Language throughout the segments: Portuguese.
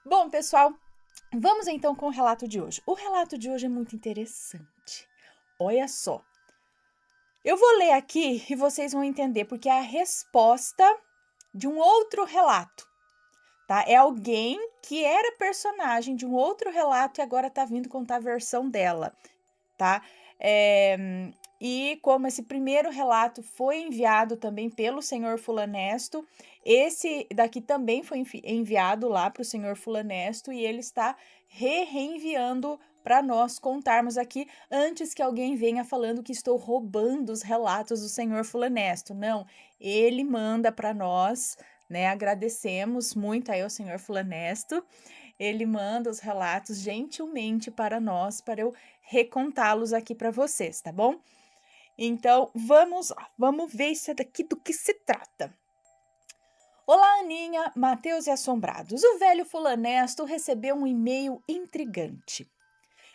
Bom, pessoal, vamos então com o relato de hoje. O relato de hoje é muito interessante. Olha só. Eu vou ler aqui e vocês vão entender, porque é a resposta de um outro relato, tá? É alguém que era personagem de um outro relato e agora tá vindo contar a versão dela, tá? E como esse primeiro relato foi enviado também pelo senhor Fulanesto, esse daqui também foi enviado lá para o senhor Fulanesto e ele está reenviando para nós contarmos aqui antes que alguém venha falando que estou roubando os relatos do senhor Fulanesto. Não, ele manda para nós, né? Agradecemos muito aí ao senhor Fulanesto. Ele manda os relatos gentilmente para nós, para eu recontá-los aqui para vocês, tá bom? Então, vamos lá, vamos ver isso daqui do que se trata. Olá, Aninha, Mateus e Assombrados. O velho fulanesto recebeu um e-mail intrigante.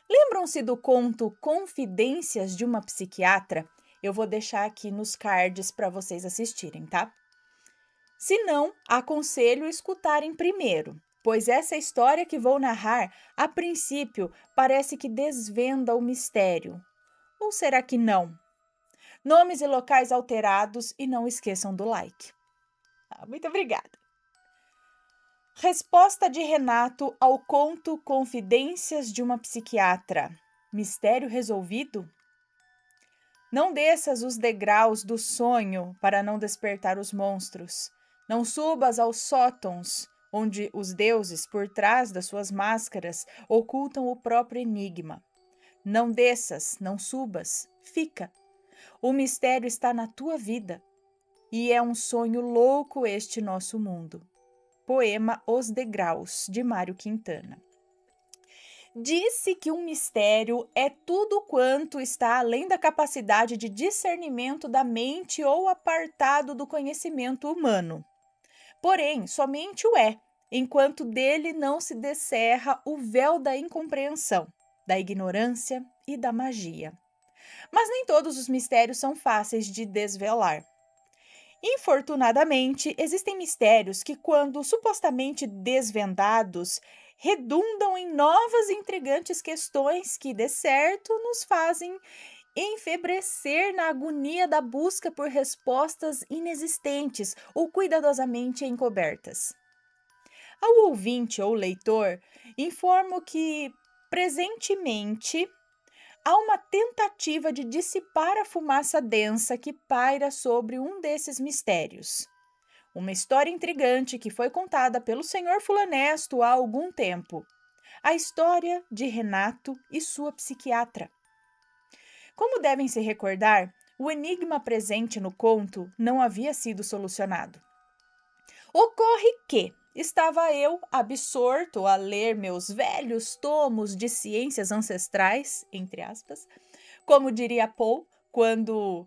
Lembram-se do conto Confidências de uma Psiquiatra? Eu vou deixar aqui nos cards para vocês assistirem, tá? Se não, aconselho escutarem primeiro, pois essa história que vou narrar, a princípio, parece que desvenda o mistério. Ou será que não? Nomes e locais alterados e não esqueçam do like. Muito obrigada. Resposta de Renato ao conto Confidências de uma Psiquiatra. Mistério resolvido? Não desças os degraus do sonho para não despertar os monstros. Não subas aos sótãos, onde os deuses, por trás das suas máscaras, ocultam o próprio enigma. Não desças, não subas, fica. O mistério está na tua vida. E é um sonho louco este nosso mundo. Poema Os Degraus, de Mário Quintana. Disse que um mistério é tudo quanto está além da capacidade de discernimento da mente ou apartado do conhecimento humano. Porém, somente o é, enquanto dele não se descerra o véu da incompreensão, da ignorância e da magia. Mas nem todos os mistérios são fáceis de desvelar. Infortunadamente, existem mistérios que, quando supostamente desvendados, redundam em novas e intrigantes questões que, de certo, nos fazem enfebrecer na agonia da busca por respostas inexistentes ou cuidadosamente encobertas. Ao ouvinte ou leitor, informo que, presentemente, há uma tentativa de dissipar a fumaça densa que paira sobre um desses mistérios. Uma história intrigante que foi contada pelo senhor Fulanesto há algum tempo. A história de Renato e sua psiquiatra. Como devem se recordar, o enigma presente no conto não havia sido solucionado. Ocorre que estava eu absorto a ler meus velhos tomos de ciências ancestrais, entre aspas, como diria Poe, quando,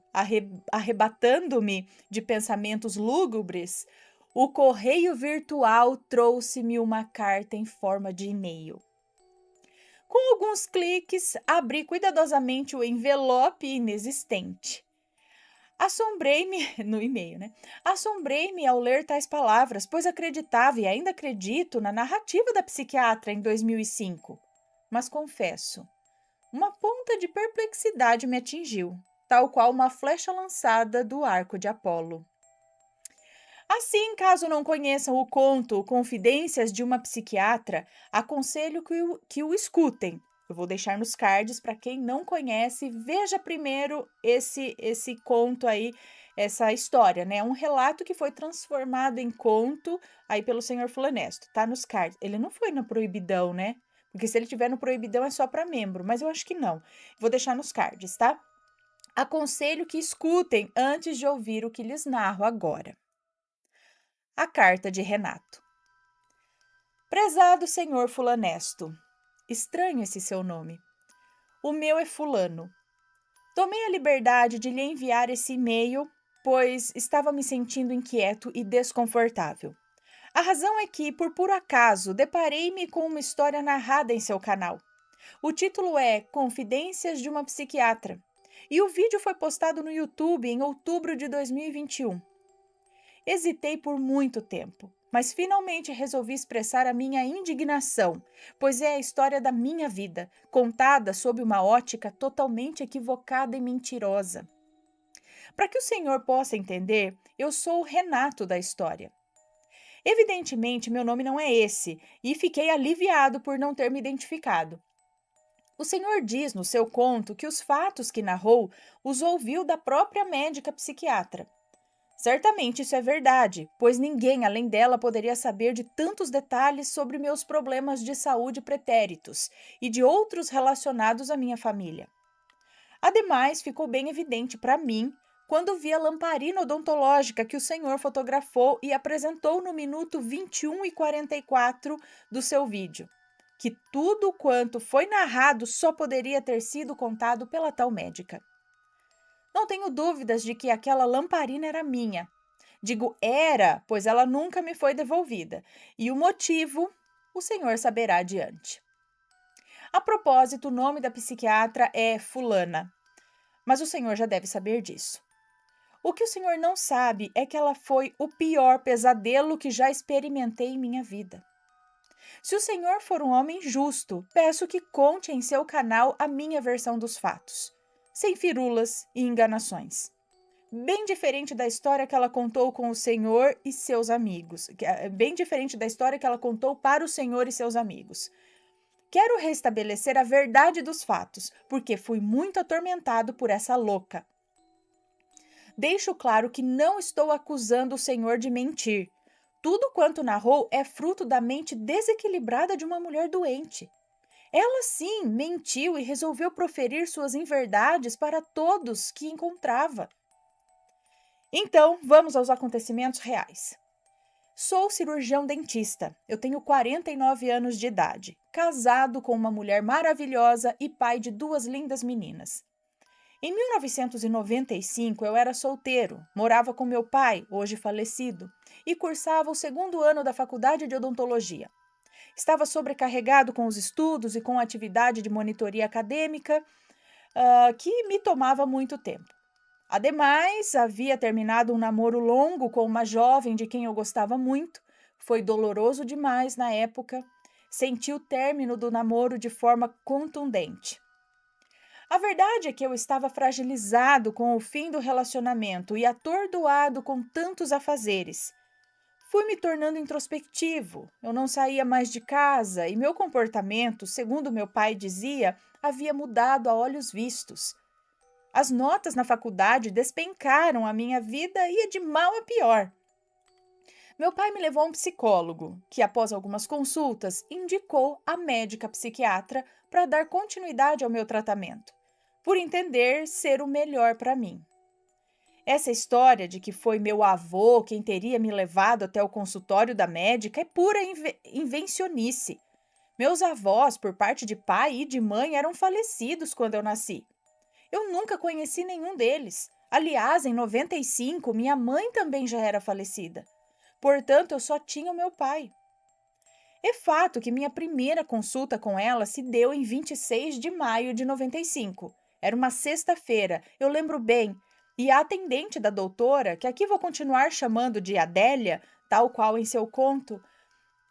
arrebatando-me de pensamentos lúgubres, o correio virtual trouxe-me uma carta em forma de e-mail. Com alguns cliques, abri cuidadosamente o envelope inexistente. Assombrei-me no e-mail, né? Assombrei-me ao ler tais palavras, pois acreditava e ainda acredito na narrativa da psiquiatra em 2005. Mas confesso, uma ponta de perplexidade me atingiu, tal qual uma flecha lançada do arco de Apolo. Assim, caso não conheçam o conto Confidências de uma Psiquiatra, aconselho que o escutem. Eu vou deixar nos cards para quem não conhece, veja primeiro esse conto aí, essa história, né? Um relato que foi transformado em conto aí pelo senhor Fulanesto, tá nos cards. Ele não foi no Proibidão, né? Porque se ele tiver no Proibidão é só para membro, mas eu acho que não. Vou deixar nos cards, tá? Aconselho que escutem antes de ouvir o que lhes narro agora. A carta de Renato. Prezado senhor Fulanesto, estranho esse seu nome. O meu é Fulano. Tomei a liberdade de lhe enviar esse e-mail, pois estava me sentindo inquieto e desconfortável. A razão é que, por puro acaso, deparei-me com uma história narrada em seu canal. O título é Confidências de uma Psiquiatra, e o vídeo foi postado no YouTube em outubro de 2021. Hesitei por muito tempo, mas finalmente resolvi expressar a minha indignação, pois é a história da minha vida, contada sob uma ótica totalmente equivocada e mentirosa. Para que o senhor possa entender, eu sou o Renato da história. Evidentemente, meu nome não é esse, e fiquei aliviado por não ter me identificado. O senhor diz no seu conto que os fatos que narrou os ouviu da própria médica psiquiatra. Certamente isso é verdade, pois ninguém além dela poderia saber de tantos detalhes sobre meus problemas de saúde pretéritos e de outros relacionados à minha família. Ademais, ficou bem evidente para mim quando vi a lamparina odontológica que o senhor fotografou e apresentou no minuto 21 e 44 do seu vídeo, que tudo quanto foi narrado só poderia ter sido contado pela tal médica. Não tenho dúvidas de que aquela lamparina era minha. Digo era, pois ela nunca me foi devolvida, e o motivo o senhor saberá adiante. A propósito, o nome da psiquiatra é Fulana, mas o senhor já deve saber disso. O que o senhor não sabe é que ela foi o pior pesadelo que já experimentei em minha vida. Se o senhor for um homem justo, peço que conte em seu canal a minha versão dos fatos, sem firulas e enganações. Bem diferente da história que ela contou com o senhor e seus amigos. Bem diferente da história que ela contou para o senhor e seus amigos. Quero restabelecer a verdade dos fatos, porque fui muito atormentado por essa louca. Deixo claro que não estou acusando o senhor de mentir. Tudo quanto narrou é fruto da mente desequilibrada de uma mulher doente. Ela sim mentiu e resolveu proferir suas inverdades para todos que encontrava. Então, vamos aos acontecimentos reais. Sou cirurgião dentista. Eu tenho 49 anos de idade, casado com uma mulher maravilhosa e pai de 2 lindas meninas. Em 1995, eu era solteiro, morava com meu pai, hoje falecido, e cursava o 2º ano da faculdade de odontologia. Estava sobrecarregado com os estudos e com a atividade de monitoria acadêmica, que me tomava muito tempo. Ademais, havia terminado um namoro longo com uma jovem de quem eu gostava muito. Foi doloroso demais na época. Senti o término do namoro de forma contundente. A verdade é que eu estava fragilizado com o fim do relacionamento e atordoado com tantos afazeres. Fui me tornando introspectivo. Eu não saía mais de casa e meu comportamento, segundo meu pai dizia, havia mudado a olhos vistos. As notas na faculdade despencaram, a minha vida ia de mal a pior. Meu pai me levou a um psicólogo, que após algumas consultas indicou a médica psiquiatra para dar continuidade ao meu tratamento, por entender ser o melhor para mim. Essa história de que foi meu avô quem teria me levado até o consultório da médica é pura invencionice. Meus avós, por parte de pai e de mãe, eram falecidos quando eu nasci. Eu nunca conheci nenhum deles. Aliás, em 95, minha mãe também já era falecida. Portanto, eu só tinha o meu pai. É fato que minha primeira consulta com ela se deu em 26 de maio de 95. Era uma sexta-feira, eu lembro bem, e a atendente da doutora, que aqui vou continuar chamando de Adélia, tal qual em seu conto,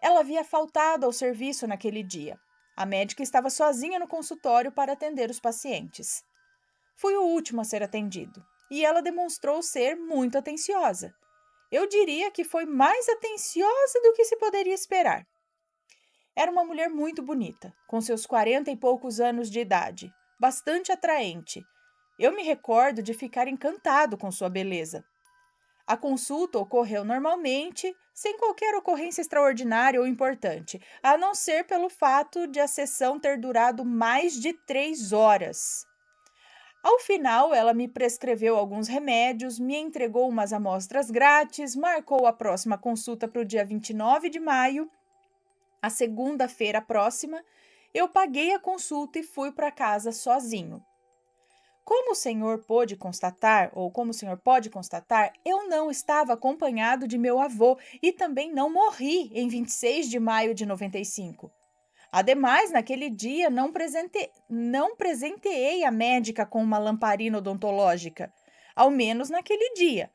ela havia faltado ao serviço naquele dia. A médica estava sozinha no consultório para atender os pacientes. Fui o último a ser atendido, e ela demonstrou ser muito atenciosa. Eu diria que foi mais atenciosa do que se poderia esperar. Era uma mulher muito bonita, com seus 40 e poucos anos de idade, bastante atraente. Eu me recordo de ficar encantado com sua beleza. A consulta ocorreu normalmente, sem qualquer ocorrência extraordinária ou importante, a não ser pelo fato de a sessão ter durado mais de 3 horas. Ao final, ela me prescreveu alguns remédios, me entregou umas amostras grátis, marcou a próxima consulta para o dia 29 de maio. A segunda-feira próxima, eu paguei a consulta e fui para casa sozinho. Como o senhor pôde constatar, eu não estava acompanhado de meu avô e também não morri em 26 de maio de 95. Ademais, naquele dia, não presenteei a médica com uma lamparina odontológica, ao menos naquele dia.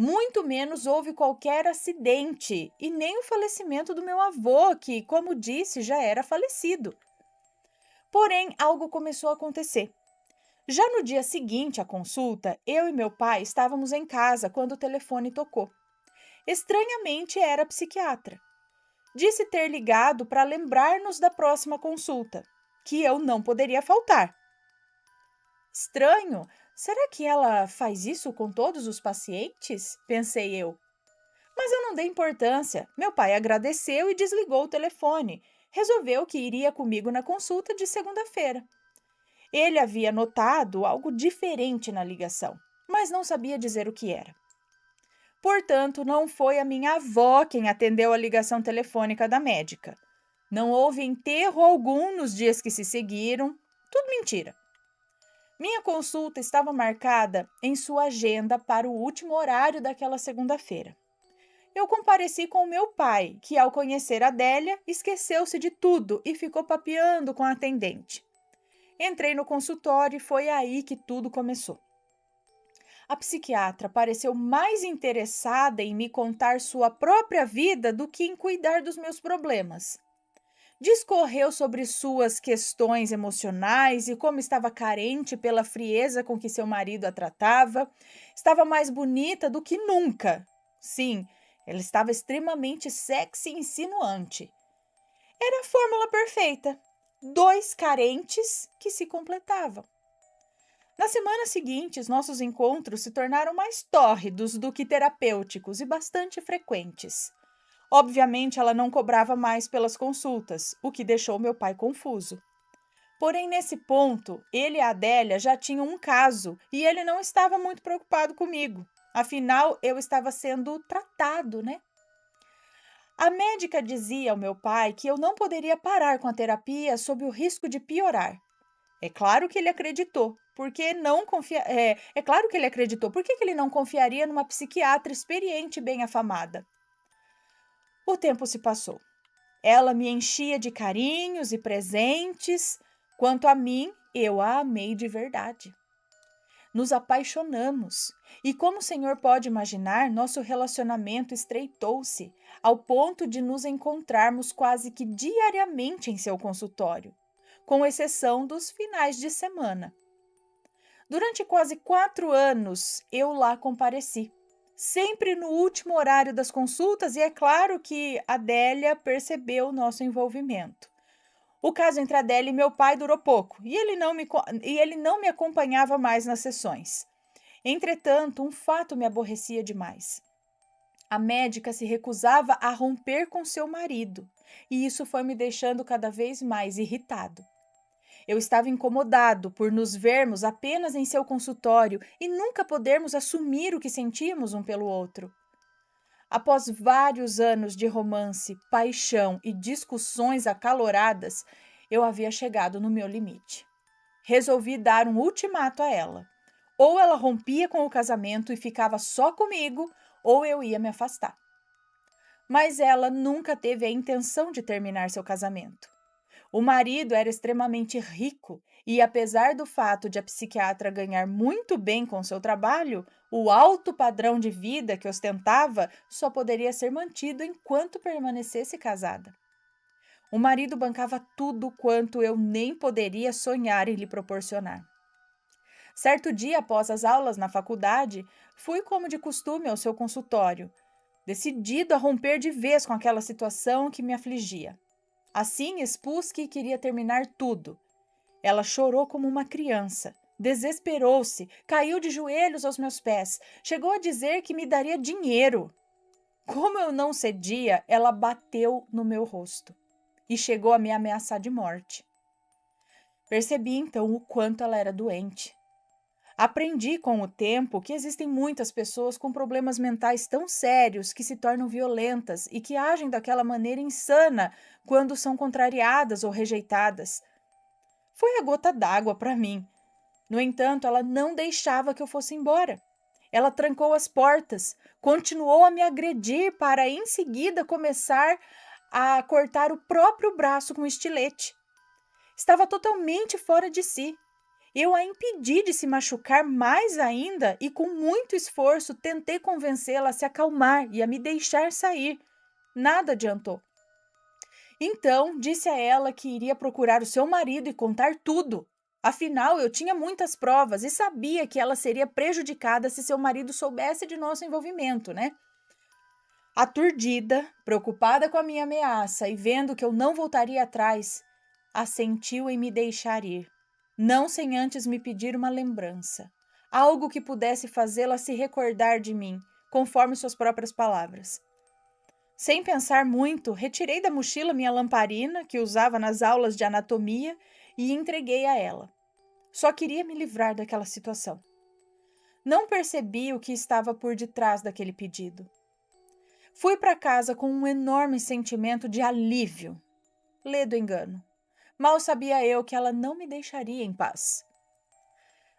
Muito menos houve qualquer acidente e nem o falecimento do meu avô, que, como disse, já era falecido. Porém, algo começou a acontecer. Já no dia seguinte à consulta, eu e meu pai estávamos em casa quando o telefone tocou. Estranhamente, era a psiquiatra. Disse ter ligado para lembrar-nos da próxima consulta, que eu não poderia faltar. Estranho, será que ela faz isso com todos os pacientes? Pensei eu. Mas eu não dei importância. Meu pai agradeceu e desligou o telefone. Resolveu que iria comigo na consulta de segunda-feira. Ele havia notado algo diferente na ligação, mas não sabia dizer o que era. Portanto, não foi a minha avó quem atendeu a ligação telefônica da médica. Não houve enterro algum nos dias que se seguiram. Tudo mentira. Minha consulta estava marcada em sua agenda para o último horário daquela segunda-feira. Eu compareci com meu pai, que, ao conhecer Adélia, esqueceu-se de tudo e ficou papeando com a atendente. Entrei no consultório e foi aí que tudo começou. A psiquiatra pareceu mais interessada em me contar sua própria vida do que em cuidar dos meus problemas. Discorreu sobre suas questões emocionais e como estava carente pela frieza com que seu marido a tratava. Estava mais bonita do que nunca. Sim, ela estava extremamente sexy e insinuante. Era a fórmula perfeita. Dois carentes que se completavam. Nas semanas seguintes, nossos encontros se tornaram mais tórridos do que terapêuticos e bastante frequentes. Obviamente, ela não cobrava mais pelas consultas, o que deixou meu pai confuso. Porém, nesse ponto, ele e a Adélia já tinham um caso e ele não estava muito preocupado comigo. Afinal, eu estava sendo tratado, né? A médica dizia ao meu pai que eu não poderia parar com a terapia sob o risco de piorar. É claro que ele acreditou, porque não confia... é claro que ele acreditou. Por que ele não confiaria numa psiquiatra experiente e bem afamada? O tempo se passou. Ela me enchia de carinhos e presentes. Quanto a mim, eu a amei de verdade. Nos apaixonamos e, como o senhor pode imaginar, nosso relacionamento estreitou-se ao ponto de nos encontrarmos quase que diariamente em seu consultório, com exceção dos finais de semana. Durante quase 4 anos, eu lá compareci, sempre no último horário das consultas, e é claro que Adélia percebeu o nosso envolvimento. O caso entre Adélia e meu pai durou pouco, e ele não me acompanhava mais nas sessões. Entretanto, um fato me aborrecia demais. A médica se recusava a romper com seu marido, e isso foi me deixando cada vez mais irritado. Eu estava incomodado por nos vermos apenas em seu consultório e nunca podermos assumir o que sentíamos um pelo outro. Após vários anos de romance, paixão e discussões acaloradas, eu havia chegado no meu limite. Resolvi dar um ultimato a ela. Ou ela rompia com o casamento e ficava só comigo, ou eu ia me afastar. Mas ela nunca teve a intenção de terminar seu casamento. O marido era extremamente rico e, apesar do fato de a psiquiatra ganhar muito bem com seu trabalho, o alto padrão de vida que ostentava só poderia ser mantido enquanto permanecesse casada. O marido bancava tudo quanto eu nem poderia sonhar em lhe proporcionar. Certo dia, após as aulas na faculdade, fui como de costume ao seu consultório, decidido a romper de vez com aquela situação que me afligia. Assim expus que queria terminar tudo. Ela chorou como uma criança, desesperou-se, caiu de joelhos aos meus pés, chegou a dizer que me daria dinheiro. Como eu não cedia, ela bateu no meu rosto e chegou a me ameaçar de morte. Percebi então o quanto ela era doente. Aprendi com o tempo que existem muitas pessoas com problemas mentais tão sérios que se tornam violentas e que agem daquela maneira insana quando são contrariadas ou rejeitadas. Foi a gota d'água para mim. No entanto, ela não deixava que eu fosse embora. Ela trancou as portas, continuou a me agredir para em seguida começar a cortar o próprio braço com estilete. Estava totalmente fora de si. Eu a impedi de se machucar mais ainda e, com muito esforço, tentei convencê-la a se acalmar e a me deixar sair. Nada adiantou. Então, disse a ela que iria procurar o seu marido e contar tudo. Afinal, eu tinha muitas provas e sabia que ela seria prejudicada se seu marido soubesse de nosso envolvimento, né? Aturdida, preocupada com a minha ameaça e vendo que eu não voltaria atrás, assentiu em me deixar ir, não sem antes me pedir uma lembrança, algo que pudesse fazê-la se recordar de mim, conforme suas próprias palavras. Sem pensar muito, retirei da mochila minha lamparina, que usava nas aulas de anatomia, e entreguei a ela. Só queria me livrar daquela situação. Não percebi o que estava por detrás daquele pedido. Fui para casa com um enorme sentimento de alívio. Ledo engano. Mal sabia eu que ela não me deixaria em paz.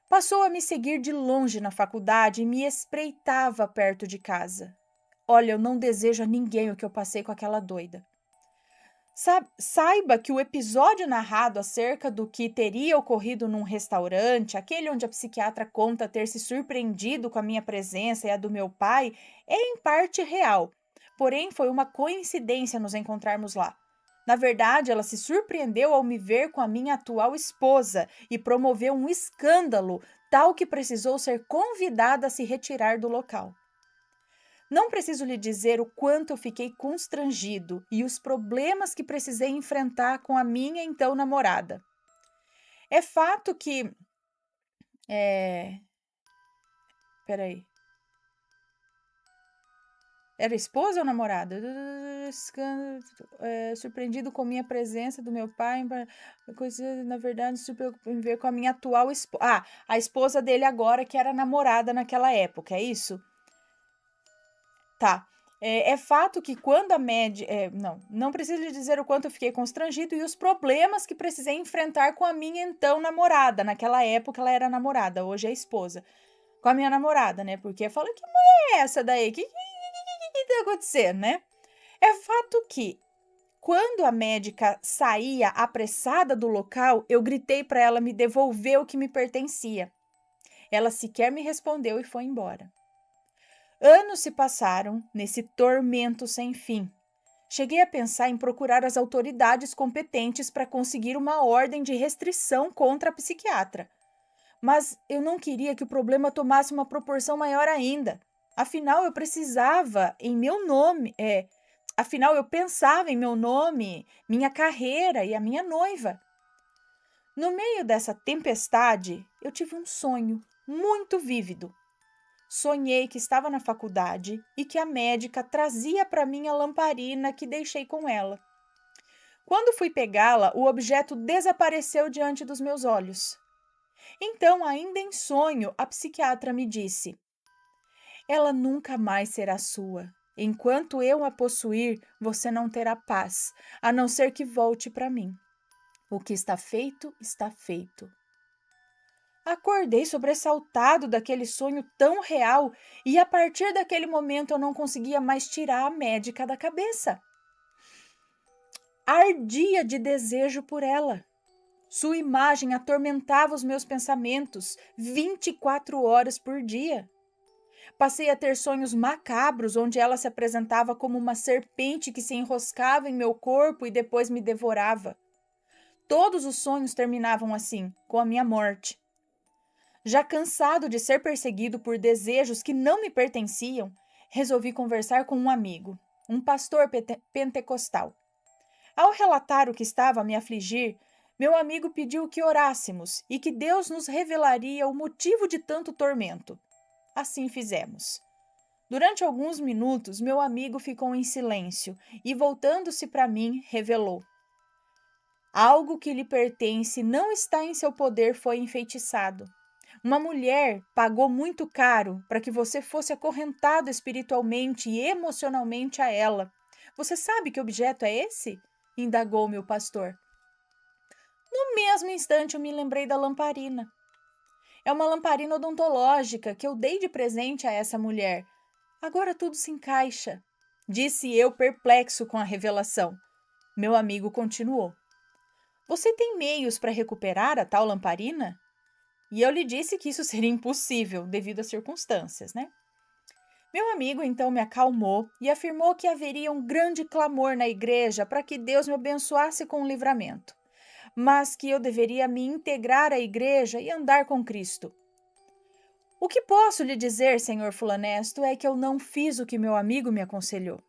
Passou a me seguir de longe na faculdade e me espreitava perto de casa. Olha, eu não desejo a ninguém o que eu passei com aquela doida. Saiba que o episódio narrado acerca do que teria ocorrido num restaurante, aquele onde a psiquiatra conta ter se surpreendido com a minha presença e a do meu pai, é em parte real. Porém, foi uma coincidência nos encontrarmos lá. Na verdade, ela se surpreendeu ao me ver com a minha atual esposa e promoveu um escândalo, tal que precisou ser convidada a se retirar do local. Não preciso lhe dizer o quanto eu fiquei constrangido e os problemas que precisei enfrentar com a minha então namorada. É fato que... Peraí. Era esposa ou namorada? Surpreendido com minha presença do meu pai, coisa, na verdade, se preocupou em ver com a minha atual esposa. A esposa dele agora, que era namorada naquela época, é isso? Tá. É fato que quando a médica... não preciso lhe dizer o quanto eu fiquei constrangido e os problemas que precisei enfrentar com a minha então namorada. Naquela época ela era namorada, hoje é esposa. Com a minha namorada, né? Porque eu falo, que mulher é essa daí? Que tá acontecendo, né? É fato que, quando a médica saía apressada do local, eu gritei para ela me devolver o que me pertencia. Ela sequer me respondeu e foi embora. Anos se passaram nesse tormento sem fim. Cheguei a pensar em procurar as autoridades competentes para conseguir uma ordem de restrição contra a psiquiatra. Mas eu não queria que o problema tomasse uma proporção maior ainda. Afinal, eu precisava em meu nome, afinal eu pensava em meu nome, minha carreira e a minha noiva. No meio dessa tempestade, eu tive um sonho muito vívido. Sonhei que estava na faculdade e que a médica trazia para mim a lamparina que deixei com ela. Quando fui pegá-la, o objeto desapareceu diante dos meus olhos. Então, ainda em sonho, a psiquiatra me disse: ela nunca mais será sua. Enquanto eu a possuir, você não terá paz, a não ser que volte para mim. O que está feito, está feito. Acordei sobressaltado daquele sonho tão real e a partir daquele momento eu não conseguia mais tirar a médica da cabeça. Ardia de desejo por ela. Sua imagem atormentava os meus pensamentos 24 horas por dia. Passei a ter sonhos macabros onde ela se apresentava como uma serpente que se enroscava em meu corpo e depois me devorava. Todos os sonhos terminavam assim, com a minha morte. Já cansado de ser perseguido por desejos que não me pertenciam, resolvi conversar com um amigo, um pastor pentecostal. Ao relatar o que estava a me afligir, meu amigo pediu que orássemos e que Deus nos revelaria o motivo de tanto tormento. Assim fizemos. Durante alguns minutos, meu amigo ficou em silêncio e, voltando-se para mim, revelou: algo que lhe pertence não está em seu poder foi enfeitiçado. Uma mulher pagou muito caro para que você fosse acorrentado espiritualmente e emocionalmente a ela. Você sabe que objeto é esse? Indagou-me o pastor. No mesmo instante eu me lembrei da lamparina. É uma lamparina odontológica que eu dei de presente a essa mulher. Agora tudo se encaixa, disse eu perplexo com a revelação. Meu amigo continuou. Você tem meios para recuperar a tal lamparina? E eu lhe disse que isso seria impossível devido às circunstâncias, né? Meu amigo então me acalmou e afirmou que haveria um grande clamor na igreja para que Deus me abençoasse com o livramento, mas que eu deveria me integrar à igreja e andar com Cristo. O que posso lhe dizer, senhor Fulanesto, é que eu não fiz o que meu amigo me aconselhou.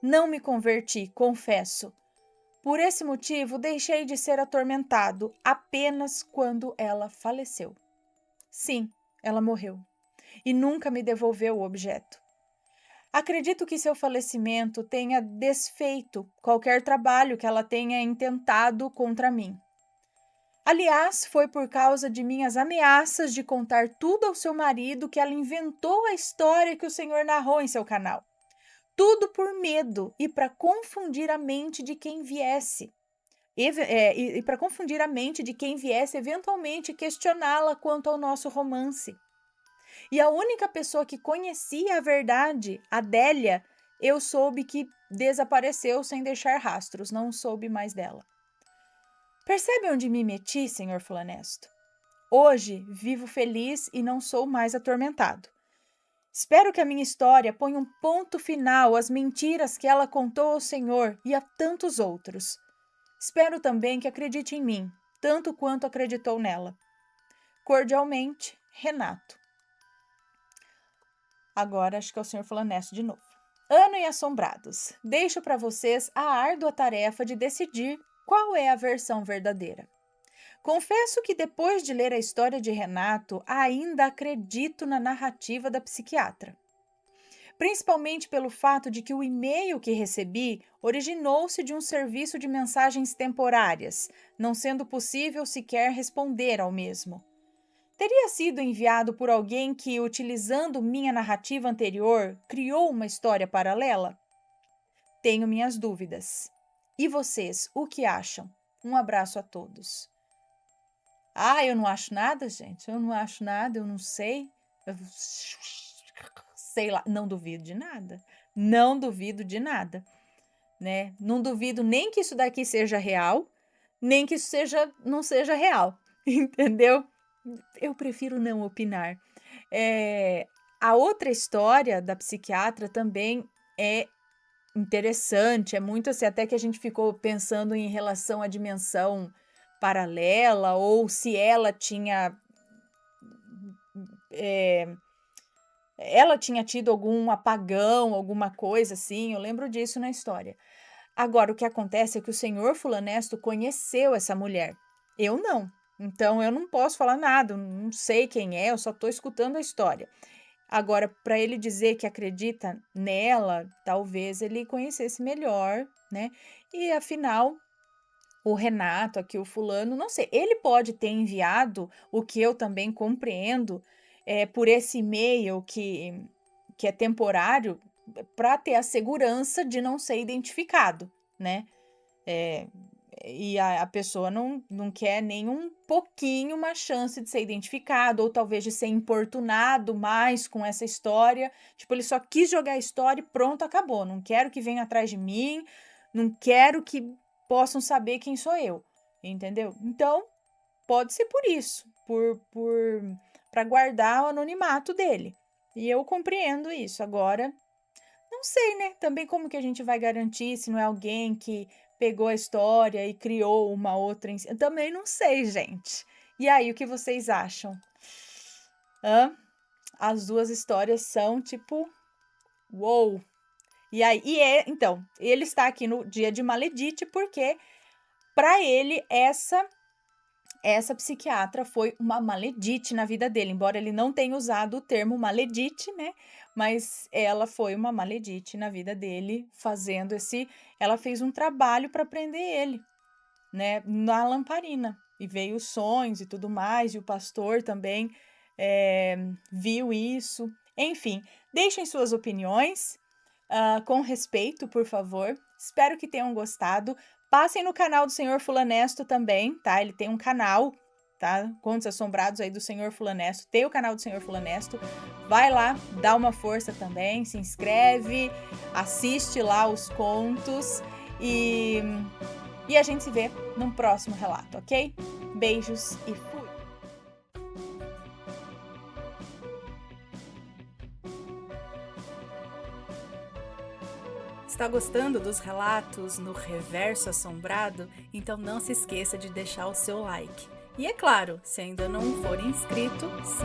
Não me converti, confesso. Por esse motivo, deixei de ser atormentado apenas quando ela faleceu. Sim, ela morreu e nunca me devolveu o objeto. Acredito que seu falecimento tenha desfeito qualquer trabalho que ela tenha intentado contra mim. Aliás, foi por causa de minhas ameaças de contar tudo ao seu marido que ela inventou a história que o senhor narrou em seu canal. Tudo por medo e para confundir a mente de quem viesse. E para confundir a mente de quem viesse eventualmente questioná-la quanto ao nosso romance. E a única pessoa que conhecia a verdade, Adélia, eu soube que desapareceu sem deixar rastros, não soube mais dela. Percebe onde me meti, senhor Fulanesto? Hoje vivo feliz e não sou mais atormentado. Espero que a minha história ponha um ponto final às mentiras que ela contou ao senhor e a tantos outros. Espero também que acredite em mim, tanto quanto acreditou nela. Cordialmente, Renato. Agora acho que é o senhor Fulanesto de novo. Ana e assombrados, deixo para vocês a árdua tarefa de decidir qual é a versão verdadeira. Confesso que depois de ler a história de Renato, ainda acredito na narrativa da psiquiatra. Principalmente pelo fato de que o e-mail que recebi originou-se de um serviço de mensagens temporárias, não sendo possível sequer responder ao mesmo. Teria sido enviado por alguém que, utilizando minha narrativa anterior, criou uma história paralela? Tenho minhas dúvidas. E vocês, o que acham? Um abraço a todos. Eu não acho nada, gente. Eu não acho nada, eu não sei. Sei lá, não duvido de nada. Não duvido de nada, né? Não duvido nem que isso daqui seja real, nem que isso não seja real, entendeu? Eu prefiro não opinar. A outra história da psiquiatra também é interessante, é muito assim, até que a gente ficou pensando em relação à dimensão paralela, ou se ela tinha tido algum apagão, alguma coisa assim, eu lembro disso na história. Agora, o que acontece é que o senhor Fulanesto conheceu essa mulher, eu não. Então, eu não posso falar nada, não sei quem é, eu só estou escutando a história. Agora, para ele dizer que acredita nela, talvez ele conhecesse melhor, né? E afinal, o Renato, aqui o fulano, não sei, ele pode ter enviado o que eu também compreendo por esse e-mail que é temporário, para ter a segurança de não ser identificado, né? E a pessoa não quer nem um pouquinho uma chance de ser identificado, ou talvez de ser importunado mais com essa história. Tipo, ele só quis jogar a história e pronto, acabou. Não quero que venham atrás de mim, não quero que possam saber quem sou eu, entendeu? Então, pode ser por isso, para guardar o anonimato dele. E eu compreendo isso. Agora, não sei, né? Também como que a gente vai garantir se não é alguém que pegou a história e criou uma outra em si? Também não sei, gente. E aí, o que vocês acham? As duas histórias são tipo, uou! E aí, então, ele está aqui no dia de Maledite porque para ele essa psiquiatra foi uma maledite na vida dele, embora ele não tenha usado o termo maledite, né? Mas ela foi uma maledite na vida dele, ela fez um trabalho para prender ele, né? Na lamparina. E veio os sonhos e tudo mais, e o pastor também viu isso. Enfim, deixem suas opiniões com respeito, por favor. Espero que tenham gostado. Passem no canal do Senhor Fulanesto também, tá? Ele tem um canal, tá? Contos Assombrados aí do Senhor Fulanesto. Tem o canal do Senhor Fulanesto. Vai lá, dá uma força também, se inscreve, assiste lá os contos e a gente se vê num próximo relato, ok? Beijos e fui! Está gostando dos relatos no Reverso Assombrado? Então não se esqueça de deixar o seu like. E é claro, se ainda não for inscrito, se